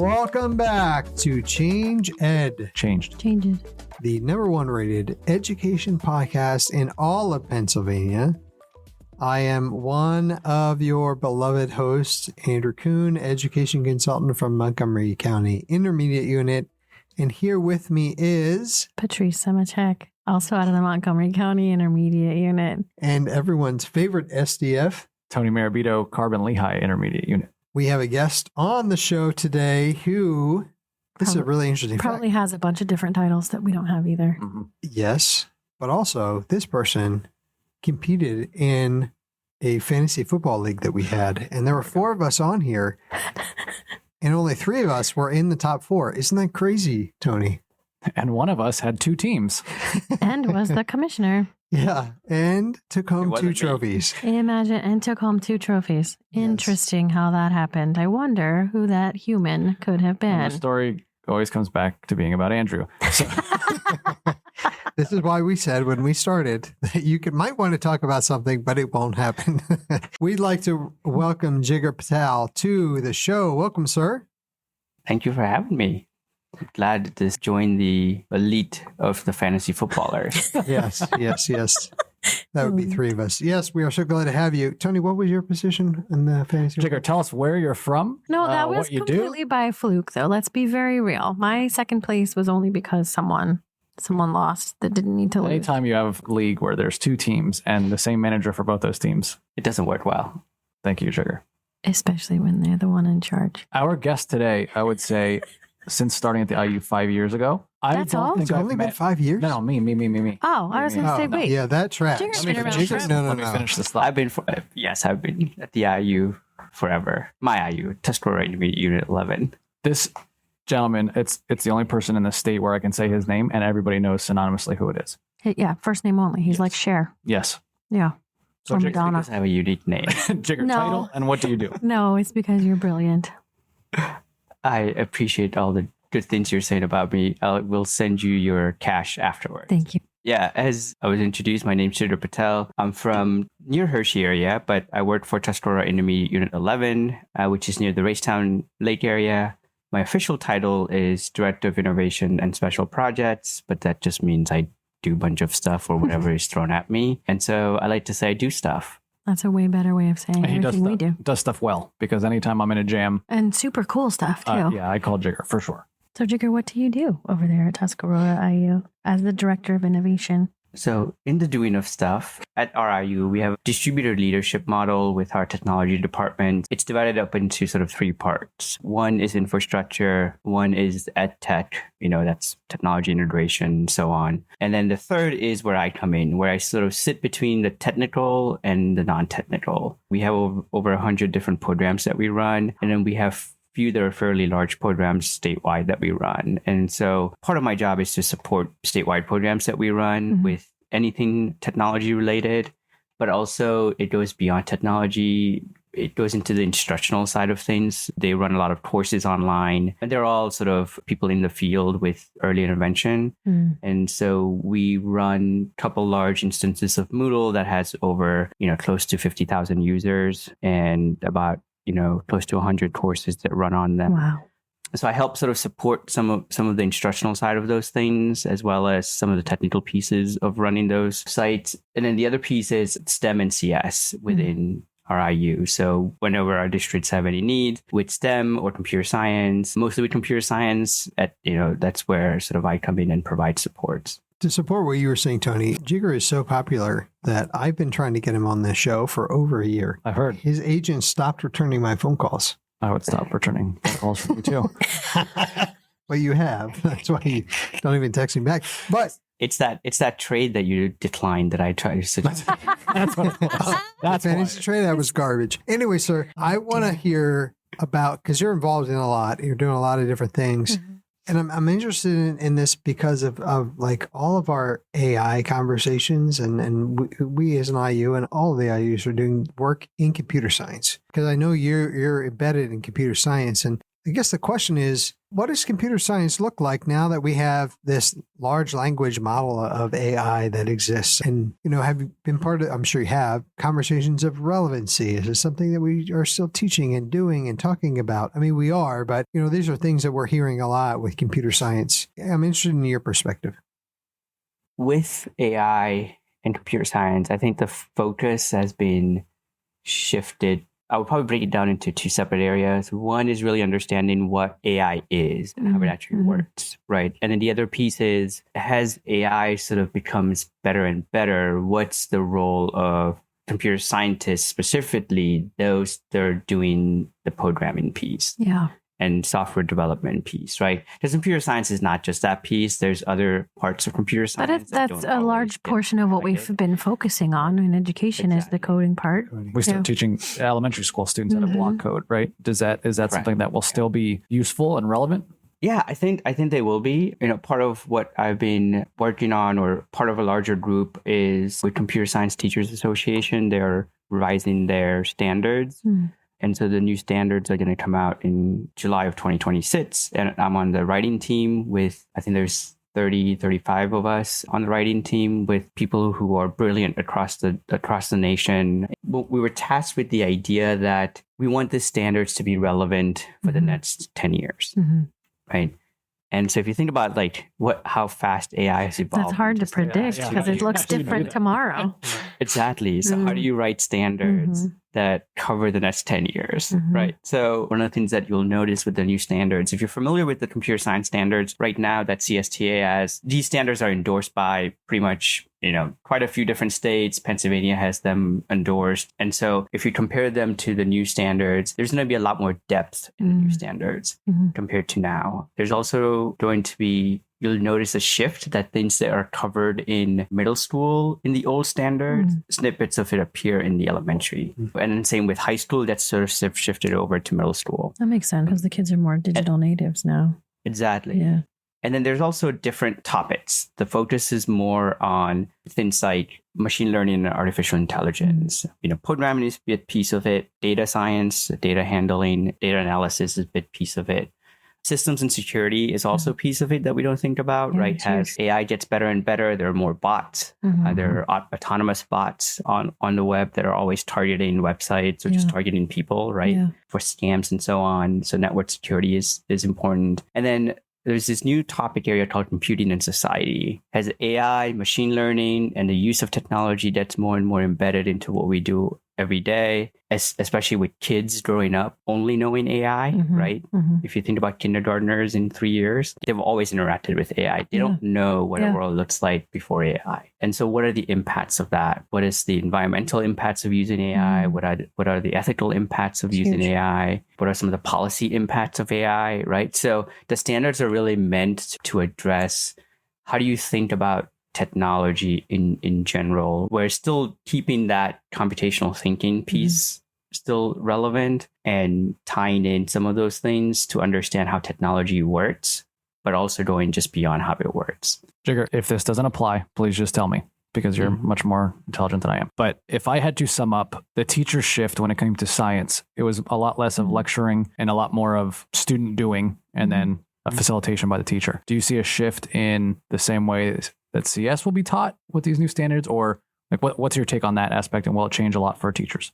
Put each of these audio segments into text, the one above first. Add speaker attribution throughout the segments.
Speaker 1: Welcome back to Change Ed.
Speaker 2: Changes.
Speaker 1: The #1 rated education podcast in all of Pennsylvania. I am one of your beloved hosts, Andrew Kuhn, education consultant from Montgomery County Intermediate Unit. And here with me is
Speaker 3: Patrice Semichek, also out of the Montgomery County Intermediate Unit.
Speaker 1: And everyone's favorite SDF,
Speaker 2: Tony Marabito, Carbon Lehigh Intermediate Unit.
Speaker 1: We have a guest on the show today who, this is a really interesting
Speaker 3: Probably
Speaker 1: fact.
Speaker 3: has a bunch of different titles that we don't have either.
Speaker 2: Mm-hmm.
Speaker 1: Yes, but also this person competed in a fantasy football league that we had, and there were 4 of us on here, and only 3 of us were in the top 4. Isn't that crazy, Tony?
Speaker 2: And one of us had 2 teams.
Speaker 3: And was the commissioner.
Speaker 1: Yeah, and took home 2 trophies.
Speaker 3: Imagine, and took home 2 trophies.
Speaker 1: Yes.
Speaker 3: Interesting how that happened. I wonder who that human could have
Speaker 2: And
Speaker 3: been.
Speaker 2: the story always comes back to being about Andrew. So,
Speaker 1: This is why we said when we started that you might want to talk about something, but it won't happen. We'd like to welcome Jigar Patel to the show. Welcome, sir.
Speaker 4: Thank you for having me. I'm glad to join the elite of the fantasy footballers.
Speaker 1: Yes. That would be 3 of us. Yes, we are so glad to have you. Tony, what was your position in the fantasy?
Speaker 2: Jigar, tell us where you're from.
Speaker 3: No, that was
Speaker 2: what you
Speaker 3: completely
Speaker 2: do.
Speaker 3: by fluke, though. Let's be very real. My second place was only because someone lost that didn't need to lose.
Speaker 2: Anytime you have a league where there's 2 teams and the same manager for both those teams.
Speaker 4: It doesn't work well.
Speaker 2: Thank you, Jigar.
Speaker 3: Especially when they're the one in charge.
Speaker 2: Our guest today, I would say, since starting at the IU 5 years ago.
Speaker 3: That's all?
Speaker 1: It's only been 5 years?
Speaker 2: No, me.
Speaker 3: Oh, I was going to say, wait.
Speaker 1: Yeah, that tracks.
Speaker 3: Jiggar's
Speaker 2: Let me
Speaker 3: been around
Speaker 2: finish
Speaker 3: forever.
Speaker 2: this.
Speaker 1: No.
Speaker 2: Let me finish this thought.
Speaker 4: I've been at the IU forever. My IU, Tuscarora Intermediate Unit 11.
Speaker 2: This gentleman, it's the only person in the state where I can say his name and everybody knows synonymously who it is.
Speaker 3: Yeah, first name only. He's like Cher.
Speaker 2: Yes.
Speaker 3: Yeah.
Speaker 2: So
Speaker 3: Or
Speaker 2: Jigar,
Speaker 3: Madonna.
Speaker 4: Because I have a unique name.
Speaker 2: Jigar
Speaker 3: No.
Speaker 2: title, and what do you do?
Speaker 3: No, it's because you're brilliant.
Speaker 4: I appreciate all the good things you're saying about me. I will send you your cash afterwards.
Speaker 3: Thank you.
Speaker 4: Yeah, as I was introduced, my name's Jigar Patel. I'm from near Hershey area, but I work for Tuscarora Intermediate Unit 11, which is near the Racetown Lake area. My official title is Director of Innovation and Special Projects, but that just means I do a bunch of stuff or whatever is thrown at me. And so I like to say I do stuff.
Speaker 3: That's a way better way of saying
Speaker 2: And he
Speaker 3: everything we do.
Speaker 2: does stuff well, because anytime I'm in a jam,
Speaker 3: And super cool stuff, too.
Speaker 2: yeah, I call Jigar for sure.
Speaker 3: So, Jigar, what do you do over there at Tuscarora IU as the Director of Innovation?
Speaker 4: So in the doing of stuff at RIU, we have a distributed leadership model with our technology department. It's divided up into sort of 3 parts. One is infrastructure, one is ed tech, that's technology integration, so on. And then the third is where I come in, where I sort of sit between the technical and the non-technical. We have over 100 different programs that we run, and then we have few that are fairly large programs statewide that we run. And so part of my job is to support statewide programs that we run with anything technology related, but also it goes beyond technology. It goes into the instructional side of things. They run a lot of courses online, and they're all sort of people in the field with early intervention. And so we run a couple large instances of Moodle that has over, close to 50,000 users and about close to 100 courses that run on them.
Speaker 3: Wow.
Speaker 4: So I help sort of support some of the instructional side of those things, as well as some of the technical pieces of running those sites. And then the other piece is STEM and CS within RIU. So whenever our districts have any need with STEM or computer science, mostly with computer science, that's where sort of I come in and provide supports.
Speaker 1: To support what you were saying, Tony, Jigar is so popular that I've been trying to get him on this show for over a year.
Speaker 2: I've heard.
Speaker 1: His agent stopped returning my phone calls.
Speaker 2: I would stop returning phone calls from you too.
Speaker 1: Well, you have. That's why you don't even text me back. But
Speaker 4: It's that trade that you declined that I try to suggest.
Speaker 2: That's what it was. That's
Speaker 1: the fantasy trade, that was garbage. Anyway, sir, I want to hear about, because you're involved in a lot. You're doing a lot of different things. And I'm interested in this because of like all of our AI conversations and we as an IU and all of the IUs are doing work in computer science, because I know you're embedded in computer science, and I guess the question is, what does computer science look like now that we have this large language model of AI that exists? And, have you been part of, I'm sure you have, conversations of relevancy? Is this something that we are still teaching and doing and talking about? I mean, we are, but, these are things that we're hearing a lot with computer science. I'm interested in your perspective.
Speaker 4: With AI and computer science, I think the focus has been shifted. I would probably break it down into two separate areas. One is really understanding what AI is and how it actually works, right? And then the other piece is, as AI sort of becomes better and better, what's the role of computer scientists, specifically those that are doing the programming piece?
Speaker 3: Yeah.
Speaker 4: And software development piece, right? Because computer science is not just that piece. There's other parts of computer science.
Speaker 3: But that's a large portion of what we've been focusing on in education is the coding part.
Speaker 2: We start teaching elementary school students how to block code, right? Is that something that will still be useful and relevant?
Speaker 4: Yeah, I think they will be. Part of what I've been working on, or part of a larger group, is with Computer Science Teachers Association. They're revising their standards. And so the new standards are going to come out in July of 2026. And I'm on the writing team with, I think there's 35 of us on the writing team, with people who are brilliant across the nation. We were tasked with the idea that we want the standards to be relevant for the next 10 years, right? And so if you think about how fast AI has evolved.
Speaker 3: That's hard to predict because it looks different tomorrow.
Speaker 4: Exactly. So how do you write standards that cover the next 10 years, right? So one of the things that you'll notice with the new standards, if you're familiar with the computer science standards right now that CSTA has, these standards are endorsed by pretty much, quite a few different states. Pennsylvania has them endorsed. And so if you compare them to the new standards, there's going to be a lot more depth in the new standards compared to now. There's also going to be, you'll notice a shift that things that are covered in middle school in the old standards, snippets of it appear in the elementary. And then same with high school, that's sort of shifted over to middle school.
Speaker 3: That makes sense because the kids are more digital natives now.
Speaker 4: Exactly.
Speaker 3: Yeah.
Speaker 4: And then there's also different topics. The focus is more on things like machine learning and artificial intelligence. Programming is a big piece of it. Data science, data handling, data analysis is a big piece of it. Systems and security is also a piece of it that we don't think about, right? As AI gets better and better, there are more bots. There are autonomous bots on the web that are always targeting websites or just targeting people, right? For scams and so on. So network security is important. And then there's this new topic area called computing in society. As AI, machine learning, and the use of technology that's more and more embedded into what we do every day, especially with kids growing up only knowing AI, right? If you think about kindergartners in 3 years, they've always interacted with AI. They don't know what a world looks like before AI. And so what are the impacts of that? What is the environmental impacts of using AI? What are the ethical impacts of using AI? What are some of the policy impacts of AI, right? So the standards are really meant to address, how do you think about technology in general? We're still keeping that computational thinking piece still relevant and tying in some of those things to understand how technology works, but also going just beyond how it works.
Speaker 2: Jigar, if this doesn't apply, please just tell me, because you're much more intelligent than I am. But if I had to sum up the teacher shift when it came to science, it was a lot less of lecturing and a lot more of student doing and then a facilitation by the teacher. Do you see a shift in the same way that CS will be taught with these new standards, or what's your take on that aspect, and will it change a lot for teachers?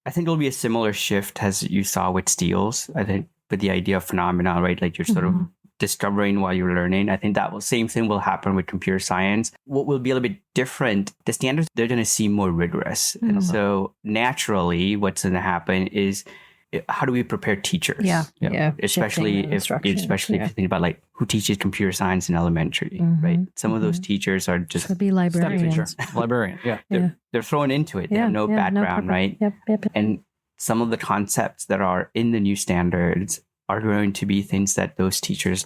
Speaker 4: I think it'll be a similar shift as you saw with steals. I think with the idea of phenomena, right? Like you're sort of discovering while you're learning. I think same thing will happen with computer science. What will be a little bit different, the standards, they're going to seem more rigorous. And so naturally what's going to happen is, how do we prepare teachers? Especially if you think about who teaches computer science in elementary, right? Some of those teachers are just
Speaker 3: could be librarians.
Speaker 2: Librarian,
Speaker 4: they're thrown into it. They have no background, right? And some of the concepts that are in the new standards are going to be things that those teachers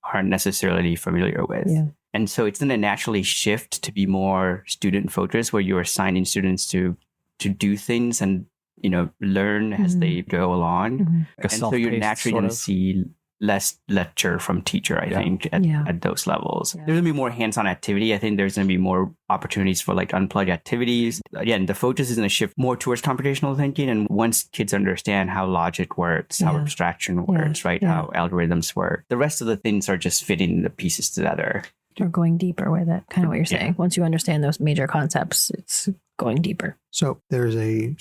Speaker 4: aren't necessarily familiar with. And so it's going to naturally shift to be more student focused, where you're assigning students to do things and learn as they go along.
Speaker 2: Like
Speaker 4: and so you're naturally going to see less lecture from teacher, I think, at those levels.
Speaker 3: Yeah.
Speaker 4: There's going to be more hands-on activity. I think there's going to be more opportunities for like unplugged activities. Again, the focus is going to shift more towards computational thinking. And once kids understand how logic works, how abstraction works, right? How algorithms work, the rest of the things are just fitting the pieces together.
Speaker 3: Or going deeper with it, kind of what you're saying. Once you understand those major concepts, it's going deeper.
Speaker 1: So there's a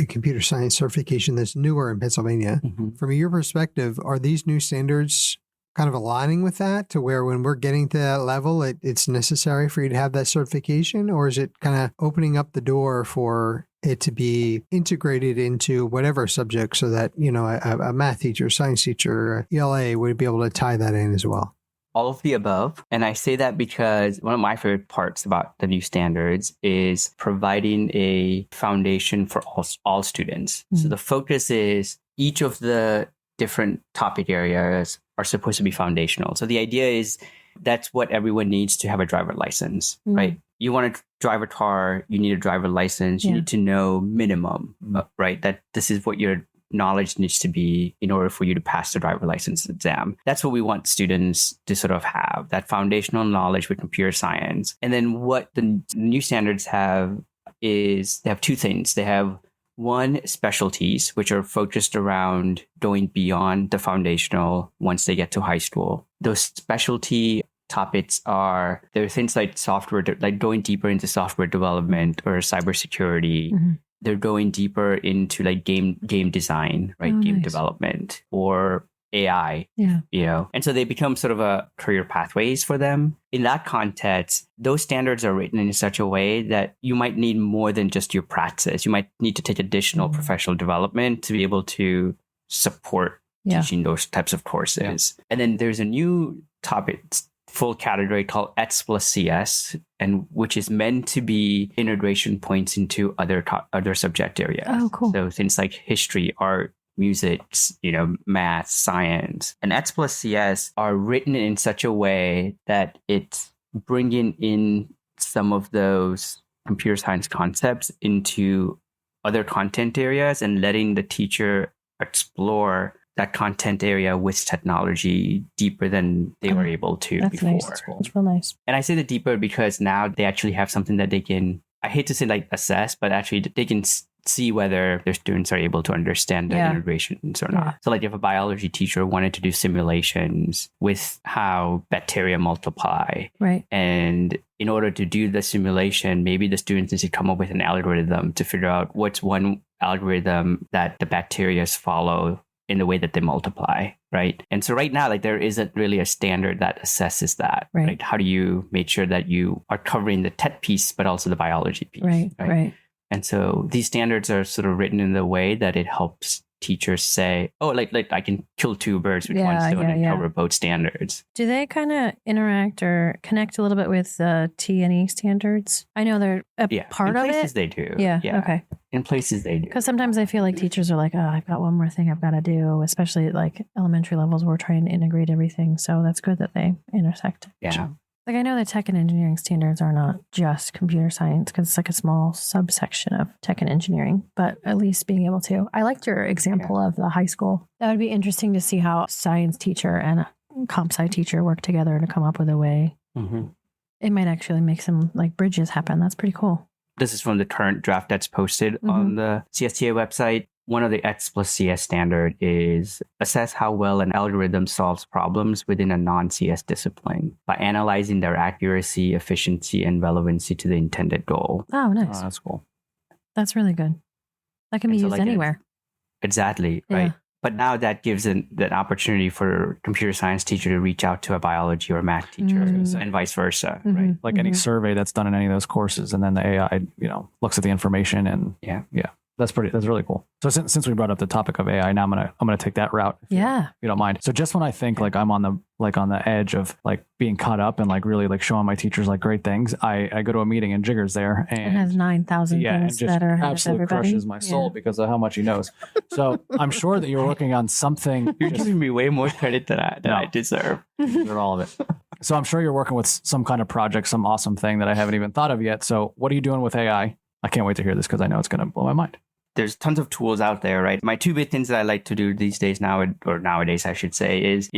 Speaker 1: computer science certification that's newer in Pennsylvania. From your perspective, are these new standards kind of aligning with that to where when we're getting to that level, it's necessary for you to have that certification? Or is it kind of opening up the door for it to be integrated into whatever subject so that, a math teacher, science teacher, ELA would be able to tie that in as well?
Speaker 4: All of the above. And I say that because one of my favorite parts about the new standards is providing a foundation for all students. So the focus is each of the different topic areas are supposed to be foundational. So the idea is that's what everyone needs to have a driver license, right? You want to drive a car, you need a driver license, you need to know minimum, right? That this is what your knowledge needs to be in order for you to pass the driver license exam. That's what we want students to sort of have, that foundational knowledge with computer science. And then what the new standards have is they have two things. They have one, specialties, which are focused around going beyond the foundational once they get to high school. Those specialty topics are, there are things like software, like going deeper into software development or cybersecurity. They're going deeper into like game design, right? Game development or AI, and so they become sort of a career pathways for them. In that context, those standards are written in such a way that you might need more than just your practice. You might need to take additional professional development to be able to support teaching those types of courses. And then there's a new topic, full category called ETS plus CS, and which is meant to be integration points into other subject areas.
Speaker 3: Oh, cool.
Speaker 4: So things like history, art, music, math, science. And ETS plus CS are written in such a way that it's bringing in some of those computer science concepts into other content areas and letting the teacher explore that content area with technology deeper than they were able to before.
Speaker 3: Nice. That's cool. It's real nice.
Speaker 4: And I say the deeper because now they actually have something that they can, I hate to say like assess, but actually they can see whether their students are able to understand the integrations or not. So like if a biology teacher wanted to do simulations with how bacteria multiply,
Speaker 3: right?
Speaker 4: And in order to do the simulation, maybe the students need to come up with an algorithm to figure out what's one algorithm that the bacteria follow in the way that they multiply, right? And so right now, like there isn't really a standard that assesses that, right? How do you make sure that you are covering the tech piece, but also the biology piece,
Speaker 3: right?
Speaker 4: And so these standards are sort of written in the way that it helps teachers say, oh, like I can kill two birds with one stone and cover both standards.
Speaker 3: Do they kind of interact or connect a little bit with T&E standards? I know they're a part of it.
Speaker 4: In places they do.
Speaker 3: Yeah. Okay.
Speaker 4: In places they do.
Speaker 3: Because sometimes I feel like teachers are like, oh, I've got one more thing I've got to do, especially at like elementary levels. We're trying to integrate everything. So that's good that they intersect.
Speaker 4: Yeah.
Speaker 3: Like I know that tech and engineering standards are not just computer science because it's like a small subsection of tech and engineering, but at least being able to. I liked your example of the high school. That would be interesting to see how a science teacher and a comp sci teacher work together to come up with a way. It might actually make some like bridges happen. That's pretty cool.
Speaker 4: This is from the current draft that's posted on the CSTA website. One of the ETS plus CS standard is assess how well an algorithm solves problems within a non-CS discipline by analyzing their accuracy, efficiency, and relevancy to the intended goal.
Speaker 3: Oh, nice.
Speaker 2: Oh, that's cool.
Speaker 3: That's really good. That can be used anywhere.
Speaker 4: Exactly, right? But now that gives an opportunity for a computer science teacher to reach out to a biology or math teacher and vice versa, right?
Speaker 2: Like any survey that's done in any of those courses, and then the AI, looks at the information and that's really cool. So since we brought up the topic of AI, now I'm gonna take that route. If you don't mind. So just when I think like I'm on the edge of like being caught up and like really like showing my teachers like great things, I go to a meeting and Jigar's there and
Speaker 3: it has 9,000 things
Speaker 2: and just
Speaker 3: that are
Speaker 2: absolutely crushes my soul because of how much he knows. So I'm sure that you're working on something.
Speaker 4: You're giving me way more credit than I deserve.
Speaker 2: For all of it. So I'm sure you're working with some kind of project, some awesome thing that I haven't even thought of yet. So what are you doing with AI? I can't wait to hear this because I know it's going to blow my mind.
Speaker 4: there's tons of tools out there, right? My two big things that I like to do these days nowadays, I should say, is,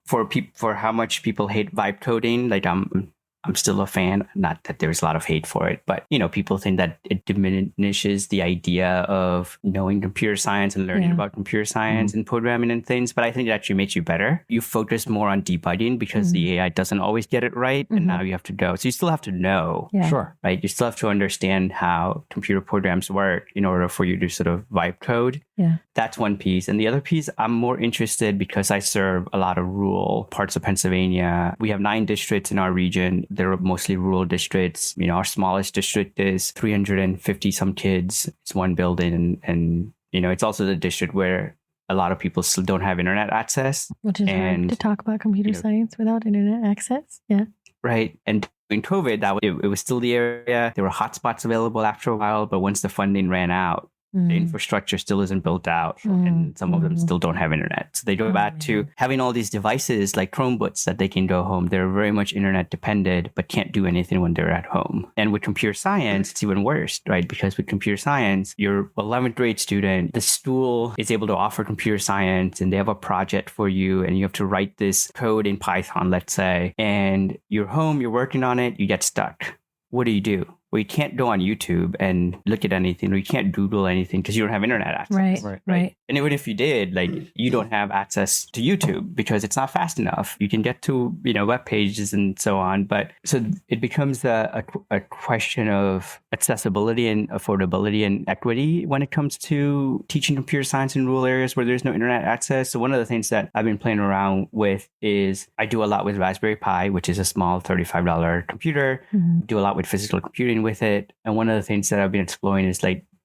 Speaker 4: for how much people hate vibe coding, like I'm still a fan. Not that there's a lot of hate for it, but people think that it diminishes the idea of knowing computer science and learning about computer science and programming and things. But I think it actually makes you better. You focus more on debugging because the AI doesn't always get it right, and now you have to go. So you still have to know,
Speaker 2: Sure.
Speaker 4: right? You still have to understand how computer programs work in order for you to sort of vibe code.
Speaker 3: Yeah.
Speaker 4: That's one piece. And the other piece, I'm more interested because I serve a lot of rural parts of Pennsylvania. We have 9 districts in our region. They're mostly rural districts. Our smallest district is 350 some kids. It's one building. And it's also the district where a lot of people still don't have internet access.
Speaker 3: Which is hard to talk about computer science without internet access. Yeah.
Speaker 4: Right. And in COVID, it was still the area. There were hotspots available after a while, but once the funding ran out, the infrastructure still isn't built out, and some of them still don't have internet. So they go back to having all these devices like Chromebooks that they can go home. They're very much internet dependent, but can't do anything when they're at home. And with computer science, it's even worse, right? Because with computer science, you're 11th grade student, the school is able to offer computer science and they have a project for you, and you have to write this code in Python, let's say, and you're home, you're working on it, you get stuck. What do? Well, you can't go on YouTube and look at anything, or you can't Google anything because you don't have internet access.
Speaker 3: Right.
Speaker 4: And even if you did, you don't have access to YouTube because it's not fast enough. You can get to, web pages and so on. But so it becomes a question of accessibility and affordability and equity when it comes to teaching computer science in rural areas where there's no internet access. So one of the things that I've been playing around with is I do a lot with Raspberry Pi, which is a small $35 computer. Do a lot with physical computing with it. And one of the things that I've been exploring is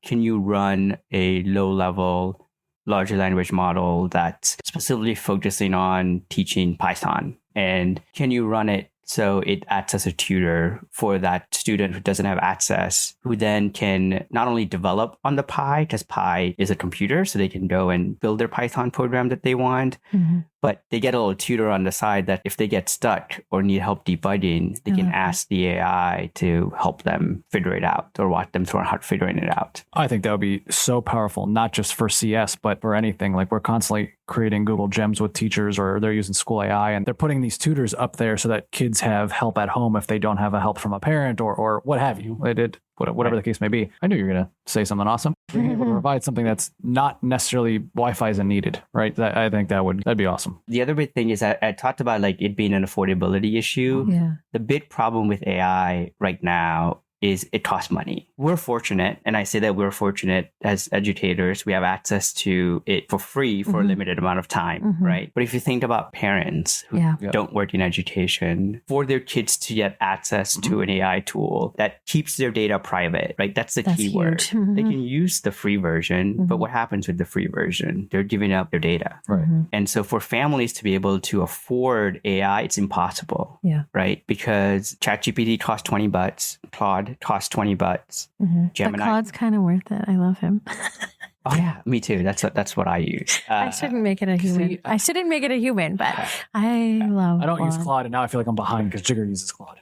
Speaker 4: can you run a low-level large language model that's specifically focusing on teaching Python? And can you run it so it acts as a tutor for that student who doesn't have access, who then can not only develop on the Pi, because Pi is a computer, so they can go and build their Python program that they want, but they get a little tutor on the side that if they get stuck or need help debugging, they can ask the AI to help them figure it out or walk them through how figuring it out.
Speaker 2: I think that would be so powerful, not just for CS, but for anything. We're constantly creating Google Gems with teachers, or they're using school AI, and they're putting these tutors up there so that kids have help at home if they don't have a help from a parent or what have you. Whatever the case may be. I knew you were going to say something awesome. Being able to provide something that's not necessarily Wi-Fi isn't needed, right? I think that'd be awesome.
Speaker 4: The other big thing is I talked about it being an affordability issue.
Speaker 3: Yeah.
Speaker 4: The big problem with AI right now is it costs money. We're fortunate, and I say that we're fortunate as educators, we have access to it for free for a limited amount of time, right? But if you think about parents who don't work in education, for their kids to get access to an AI tool that keeps their data private, right? That's the key word. They can use the free version, but what happens with the free version? They're giving up their data.
Speaker 2: Right.
Speaker 4: And so for families to be able to afford AI, it's impossible, right? Because ChatGPT costs $20, Claude costs $20. Gemini.
Speaker 3: But Claude's kind of worth it. I love him.
Speaker 4: Oh yeah, me too. That's what I use.
Speaker 3: I shouldn't make it a human. I shouldn't make it a human, but I love.
Speaker 2: I don't
Speaker 3: Claude.
Speaker 2: use Claude, and now I feel like I'm behind because Jigar uses Claude.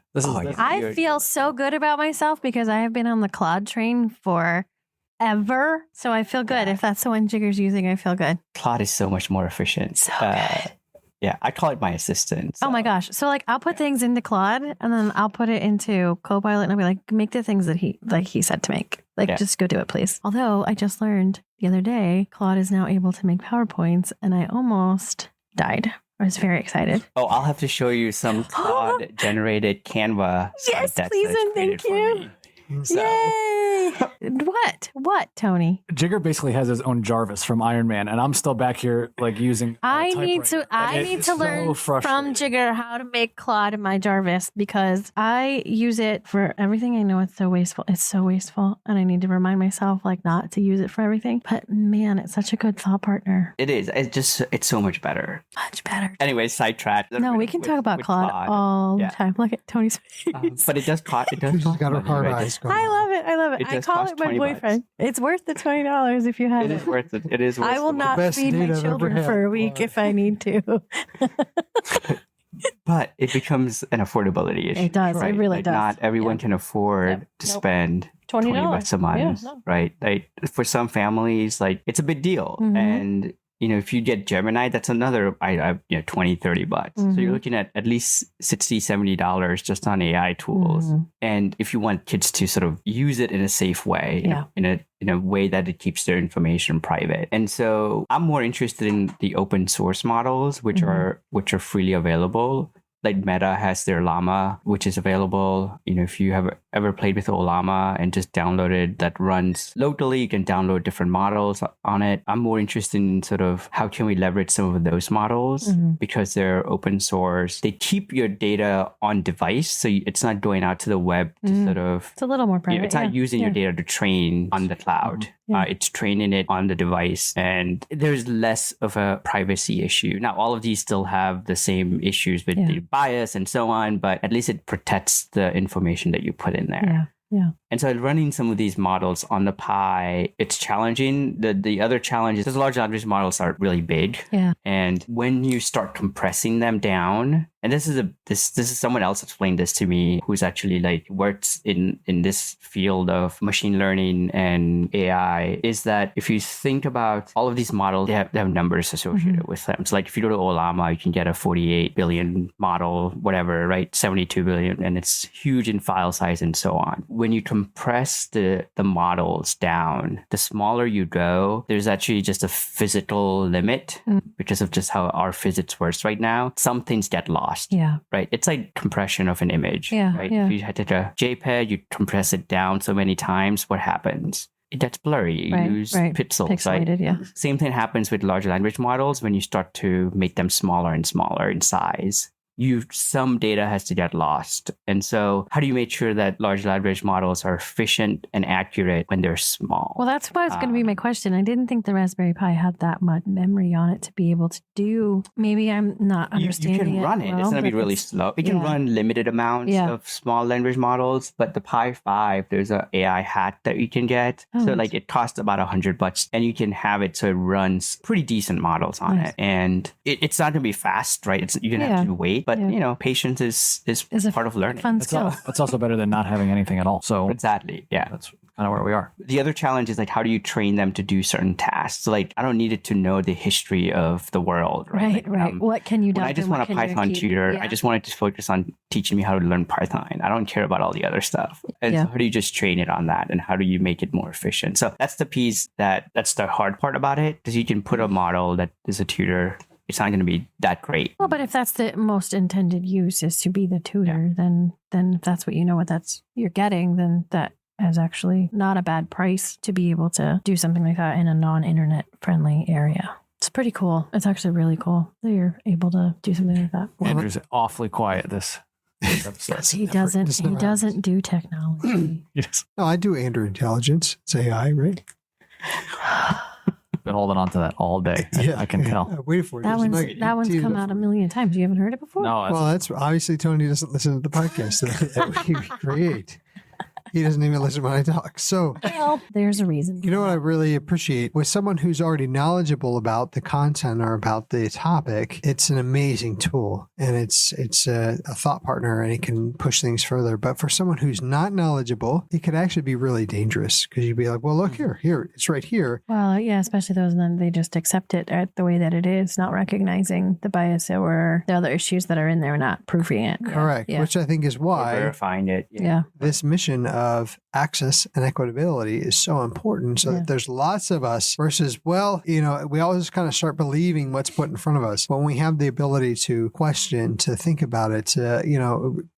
Speaker 3: I feel so good about myself because I have been on the Claude train forever. So I feel good. If that's the one Jigar's using, I feel good.
Speaker 4: Claude is so much more efficient.
Speaker 3: So good.
Speaker 4: Yeah, I call it my assistant. So.
Speaker 3: Oh my gosh. So I'll put things into Claude and then I'll put it into Copilot and I'll be like, make the things that he said to make. Just go do it, please. Although I just learned the other day, Claude is now able to make PowerPoints and I almost died. I was very excited.
Speaker 4: Oh, I'll have to show you some Claude generated Canva.
Speaker 3: Yes, please and thank you.
Speaker 4: So.
Speaker 3: Yay! What, Tony?
Speaker 2: Jigar basically has his own Jarvis from Iron Man, and I'm still back here using.
Speaker 3: I need to learn from Jigar how to make Claude in my Jarvis because I use it for everything. I know it's so wasteful. It's so wasteful, and I need to remind myself not to use it for everything. But man, it's such a good thought partner.
Speaker 4: It is. It's so much better.
Speaker 3: Much better.
Speaker 4: Anyway, sidetrack.
Speaker 3: No, we can talk about Claude all the time. Look at Tony's face.
Speaker 4: But it does cost.
Speaker 1: She's got her hard eyes.
Speaker 3: I love it. I call it my boyfriend. It's worth the $20 if you have it.
Speaker 4: It is worth it. It is worth it.
Speaker 3: I will not feed my children for a week if I need to.
Speaker 4: But it becomes an affordability issue.
Speaker 3: It does.
Speaker 4: Right?
Speaker 3: It really does.
Speaker 4: Not everyone can afford to spend $20 a month, right? Like for some families, like it's a big deal. And if you get Gemini, that's another, $20, $30. So you're looking at least $60, $70 just on AI tools. And if you want kids to sort of use it in a safe way, in a way that it keeps their information private. And so I'm more interested in the open source models, which are freely available. Like Meta has their Llama, which is available. If you have ever played with Ollama and just downloaded that runs locally, you can download different models on it. I'm more interested in sort of how can we leverage some of those models because they're open source. They keep your data on device, so it's not going out to the web to sort of.
Speaker 3: It's a little more private.
Speaker 4: It's not using your data to train on the cloud. It's training it on the device, and there's less of a privacy issue. Now, all of these still have the same issues with the bias and so on, but at least it protects the information that you put in there.
Speaker 3: Yeah.
Speaker 4: And so running some of these models on the Pi, it's challenging. The other challenge is those large language models are really big.
Speaker 3: Yeah.
Speaker 4: And when you start compressing them down, and this is someone else explained this to me who's actually like works in this field of machine learning and AI, is that if you think about all of these models, they have numbers associated with them. So like if you go to Ollama, you can get a 48 billion model, whatever, right? 72 billion, and it's huge in file size and so on. When you compress the models down, the smaller you go, there's actually just a physical limit because of just how our physics works right now. Some things get lost.
Speaker 3: Yeah.
Speaker 4: Right. It's like compression of an image.
Speaker 3: Yeah.
Speaker 4: Right.
Speaker 3: Yeah.
Speaker 4: If you had to take a JPEG, you compress it down so many times, what happens? It gets blurry. You lose pixels.
Speaker 3: Pixelated,
Speaker 4: right? Same thing happens with large language models when you start to make them smaller and smaller in size. Some data has to get lost. And so how do you make sure that large language models are efficient and accurate when they're small?
Speaker 3: Well, that's what was going to be my question. I didn't think the Raspberry Pi had that much memory on it to be able to do. Maybe I'm not understanding it.
Speaker 4: You can run it. It's going to be really slow. It can run limited amounts of small language models, but the Pi 5, there's an AI hat that you can get. So like it costs about $100 and you can have it so it runs pretty decent models on it. And it's not going to be fast, right? You're going to have to wait. But, patience is part of learning.
Speaker 3: Fun skill.
Speaker 2: It's also better than not having anything at all. So
Speaker 4: exactly. Yeah.
Speaker 2: That's kind of where we are.
Speaker 4: The other challenge is like, how do you train them to do certain tasks? So like, I don't need it to know the history of the world. Right.
Speaker 3: Right. What can you do?
Speaker 4: I just want a Python tutor. I just wanted to focus on teaching me how to learn Python. I don't care about all the other stuff. And so how do you just train it on that? And how do you make it more efficient? So that's the piece that's the hard part about it, because you can put a model that is a tutor. It's not going to be that great.
Speaker 3: Well, but if that's the most intended use is to be the tutor, then if that's what you're getting, then that is actually not a bad price to be able to do something like that in a non-internet friendly area. It's pretty cool. It's actually really cool that you're able to do something like that.
Speaker 2: Andrew's awfully quiet this episode.
Speaker 3: He doesn't do technology.
Speaker 2: Yes.
Speaker 1: No, I do Andrew Intelligence. It's AI, right?
Speaker 2: Been holding on to that all day. I can tell.
Speaker 1: Wait for it.
Speaker 3: That one's come out a million times. You haven't heard it before?
Speaker 2: No.
Speaker 1: Well, that's obviously Tony doesn't listen to the podcast that we create. He doesn't even listen when I talk. So,
Speaker 3: well, there's a reason.
Speaker 1: You know what I really appreciate? With someone who's already knowledgeable about the content or about the topic, it's an amazing tool, and it's a thought partner, and it can push things further. But for someone who's not knowledgeable, it could actually be really dangerous, because you'd be like, well, look here, it's right here.
Speaker 3: Well, yeah, especially those, and then they just accept it the way that it is, not recognizing the bias or the other issues that are in there, not proofing it.
Speaker 1: Correct. Yeah. Which I think is why
Speaker 4: verifying it.
Speaker 3: Yeah.
Speaker 1: This mission of access and equitability is so important, so that there's lots of us versus, well, we always kind of start believing what's put in front of us. When we have the ability to question, to think about it, to,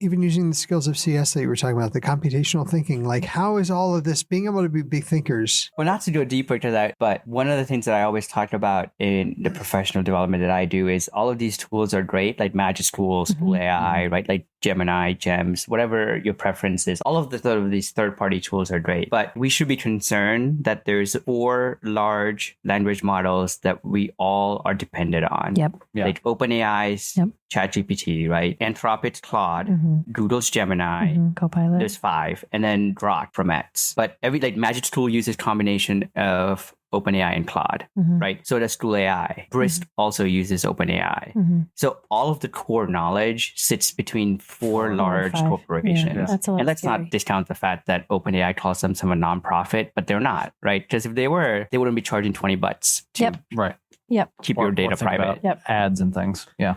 Speaker 1: even using the skills of CS that you were talking about, the computational thinking, like how is all of this being able to be big thinkers?
Speaker 4: Well, not to go deeper to that, but one of the things that I always talk about in the professional development that I do is all of these tools are great, like Magic School, School AI, right? Like Gemini, GEMS, whatever your preference is. All of these third-party tools are great, but we should be concerned that there's 4 large language models that we all are dependent on.
Speaker 3: Yep.
Speaker 4: Like OpenAI's ChatGPT, right? Anthropic's Claude, Google's Gemini,
Speaker 3: Copilot.
Speaker 4: There's 5, and then Grok from X. But every Magic Tool uses combination of OpenAI and Claude,
Speaker 3: Mhm.
Speaker 4: right? So does Tool AI. Brist also uses OpenAI.
Speaker 3: Mhm.
Speaker 4: So all of the core knowledge sits between four
Speaker 3: or
Speaker 4: large
Speaker 3: five.
Speaker 4: corporations.
Speaker 3: Yeah, that's a lot
Speaker 4: And let's
Speaker 3: scary.
Speaker 4: not discount the fact that OpenAI calls them a nonprofit, but they're not, right? Because if they were, they wouldn't be charging $20 to
Speaker 3: Yep.
Speaker 2: Right.
Speaker 3: Yep.
Speaker 4: keep your data
Speaker 2: think about
Speaker 4: private.
Speaker 3: Yep.
Speaker 2: Ads and things. Yeah.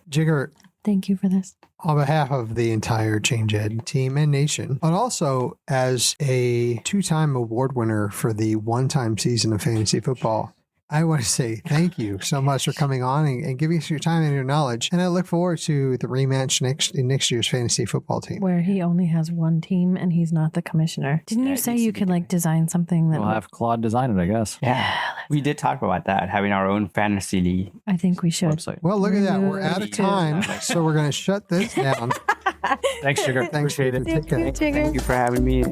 Speaker 1: Jigar,
Speaker 3: Thank you for this.
Speaker 1: on behalf of the entire Change Ed team and nation, but also as a 2-time award winner for the 1-time season of fantasy football, I want to say thank you so much for coming on and giving us your time and your knowledge. And I look forward to the rematch in next year's fantasy football team.
Speaker 3: Where he only has one team and he's not the commissioner. Didn't
Speaker 4: Yeah,
Speaker 3: you
Speaker 4: it
Speaker 3: say
Speaker 4: needs
Speaker 3: you
Speaker 4: to be
Speaker 3: could like design something that
Speaker 2: We'll have Claude design it, I guess.
Speaker 4: Yeah. We did talk about that, having our own fantasy league.
Speaker 3: I think we should.
Speaker 2: Website.
Speaker 1: Well, look at that. We're
Speaker 3: Remove
Speaker 1: out of
Speaker 3: it.
Speaker 1: time, so we're going to shut this down.
Speaker 2: Thanks, Sugar.
Speaker 1: Thanks,
Speaker 2: Appreciate it.
Speaker 1: Take care.
Speaker 3: Thank you, Jigar.
Speaker 4: Thank you for having me.